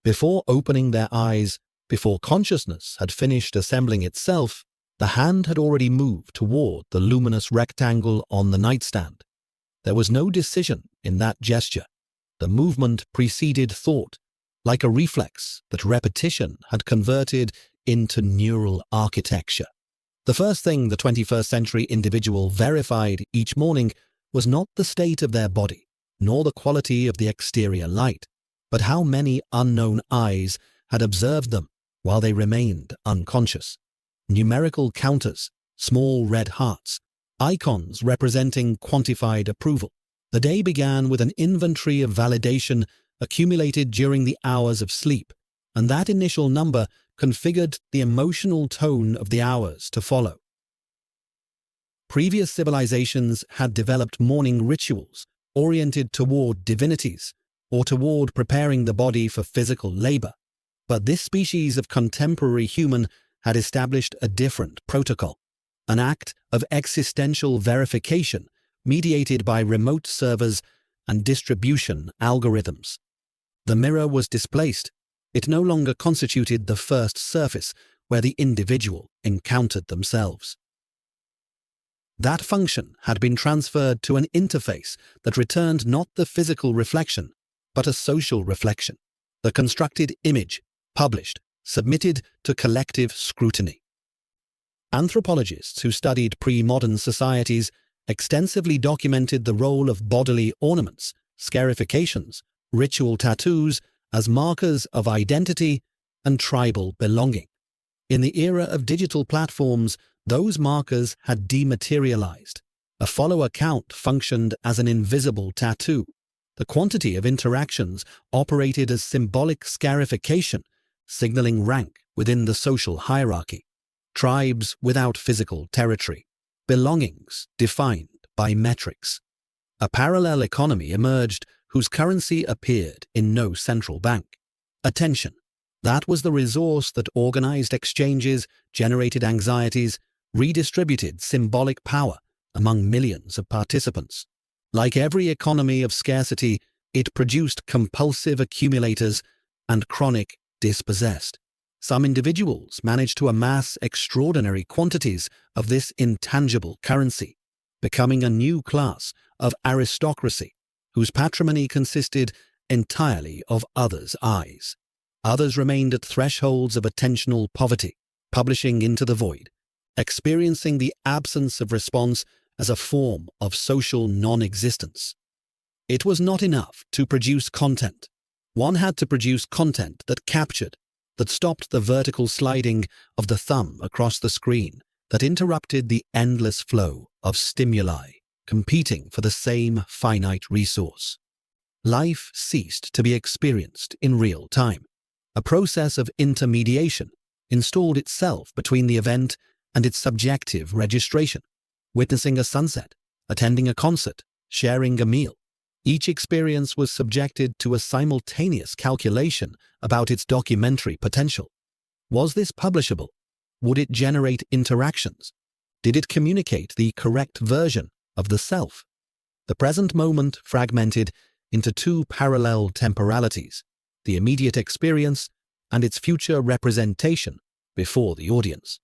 Before opening their eyes, before consciousness had finished assembling itself, the hand had already moved toward the luminous rectangle on the nightstand. There was no decision in that gesture. The movement preceded thought, like a reflex that repetition had converted into neural architecture. The first thing the 21st century individual verified each morning was not the state of their body, nor the quality of the exterior light, but how many unknown eyes had observed them while they remained unconscious. Numerical counters, small red hearts, icons representing quantified approval. The day began with an inventory of validation accumulated during the hours of sleep, and that initial number configured the emotional tone of the hours to follow. Previous civilizations had developed morning rituals oriented toward divinities or toward preparing the body for physical labor, but this species of contemporary human had established a different protocol, an act of existential verification mediated by remote servers and distribution algorithms. The mirror was displaced. It no longer constituted the first surface where the individual encountered themselves. That function had been transferred to an interface that returned not the physical reflection, but a social reflection, the constructed image, published, submitted to collective scrutiny. Anthropologists who studied pre-modern societies extensively documented the role of bodily ornaments, scarifications, ritual tattoos as markers of identity and tribal belonging. In the era of digital platforms, those markers had dematerialized. A follow account functioned as an invisible tattoo. The quantity of interactions operated as symbolic scarification, signaling rank within the social hierarchy. Tribes without physical territory. Belongings defined by metrics. A parallel economy emerged whose currency appeared in no central bank. Attention. That was the resource that organized exchanges, generated anxieties, redistributed symbolic power among millions of participants. Like every economy of scarcity, it produced compulsive accumulators and chronic dispossessed. Some individuals managed to amass extraordinary quantities of this intangible currency, becoming a new class of aristocracy whose patrimony consisted entirely of others' eyes. Others remained at thresholds of attentional poverty, publishing into the void, experiencing the absence of response as a form of social non-existence. It was not enough to produce content. One had to produce content that captured, that stopped the vertical sliding of the thumb across the screen, that interrupted the endless flow of stimuli competing for the same finite resource. Life ceased to be experienced in real time. A process of intermediation installed itself between the event and its subjective registration. Witnessing a sunset, attending a concert, sharing a meal. Each experience was subjected to a simultaneous calculation about its documentary potential. Was this publishable? Would it generate interactions? Did it communicate the correct version of the self? The present moment fragmented into two parallel temporalities, the immediate experience and its future representation before the audience.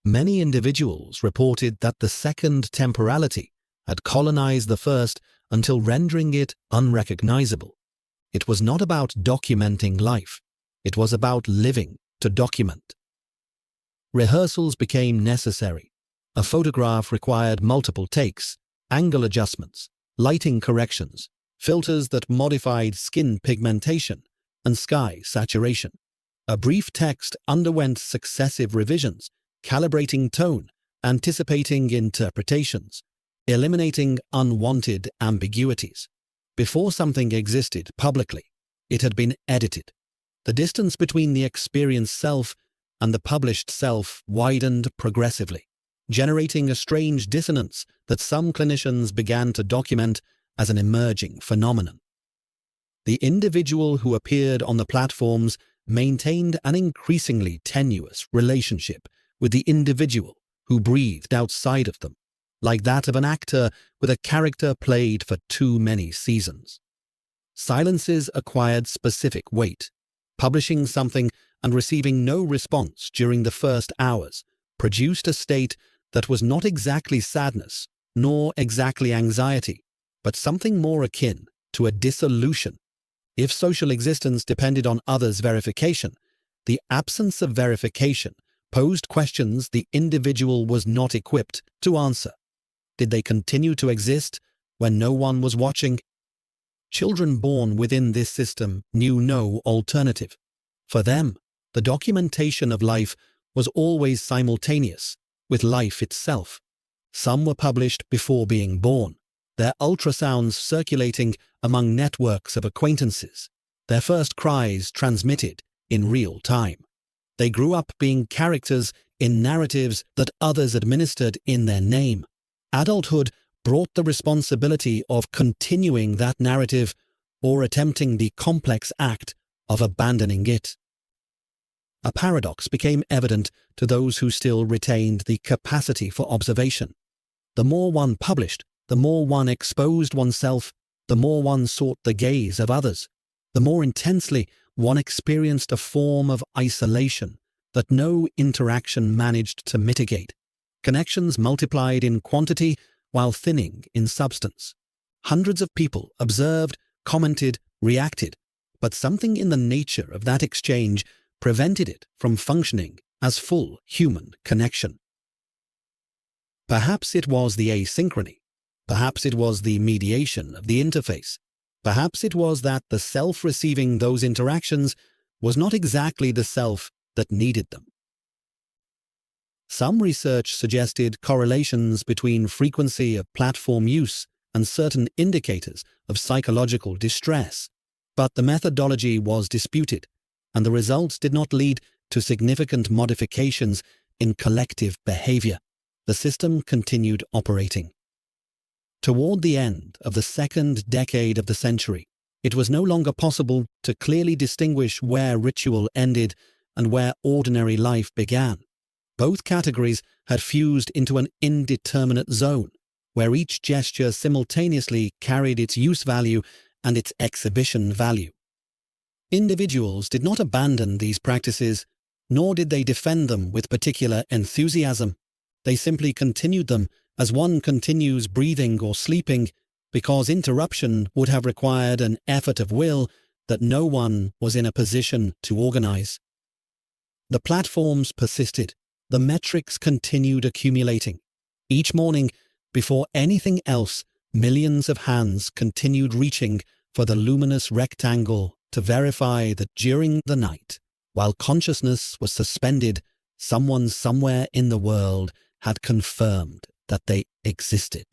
Many individuals reported that the second temporality had colonized the first until rendering it unrecognizable. It was not about documenting life. It was about living to document. Rehearsals became necessary. A photograph required multiple takes, angle adjustments, lighting corrections, filters that modified skin pigmentation and sky saturation. A brief text underwent successive revisions, calibrating tone, anticipating interpretations, eliminating unwanted ambiguities. Before something existed publicly, it had been edited. The distance between the experienced self and the published self widened progressively, generating a strange dissonance that some clinicians began to document as an emerging phenomenon. The individual who appeared on the platforms maintained an increasingly tenuous relationship with the individual who breathed outside of them, like that of an actor with a character played for too many seasons. Silences acquired specific weight. Publishing something and receiving no response during the first hours produced a state that was not exactly sadness, nor exactly anxiety, but something more akin to a dissolution. If social existence depended on others' verification, the absence of verification posed questions the individual was not equipped to answer. Did they continue to exist when no one was watching? Children born within this system knew no alternative. For them, the documentation of life was always simultaneous with life itself. Some were published before being born, their ultrasounds circulating among networks of acquaintances, their first cries transmitted in real time. They grew up being characters in narratives that others administered in their name. Adulthood brought the responsibility of continuing that narrative or attempting the complex act of abandoning it. A paradox became evident to those who still retained the capacity for observation. The more one published, the more one exposed oneself, the more one sought the gaze of others, the more intensely one experienced a form of isolation that no interaction managed to mitigate. Connections multiplied in quantity while thinning in substance. Hundreds of people observed, commented, reacted, but something in the nature of that exchange prevented it from functioning as full human connection. Perhaps it was the asynchrony. Perhaps it was the mediation of the interface. Perhaps it was that the self receiving those interactions was not exactly the self that needed them. Some research suggested correlations between frequency of platform use and certain indicators of psychological distress, but the methodology was disputed, and the results did not lead to significant modifications in collective behavior. The system continued operating. Toward the end of the second decade of the century, it was no longer possible to clearly distinguish where ritual ended and where ordinary life began. Both categories had fused into an indeterminate zone, where each gesture simultaneously carried its use value and its exhibition value. Individuals did not abandon these practices, nor did they defend them with particular enthusiasm. They simply continued them as one continues breathing or sleeping, because interruption would have required an effort of will that no one was in a position to organize. The platforms persisted. The metrics continued accumulating. Each morning, before anything else, millions of hands continued reaching for the luminous rectangle to verify that during the night, while consciousness was suspended, someone somewhere in the world had confirmed that they existed.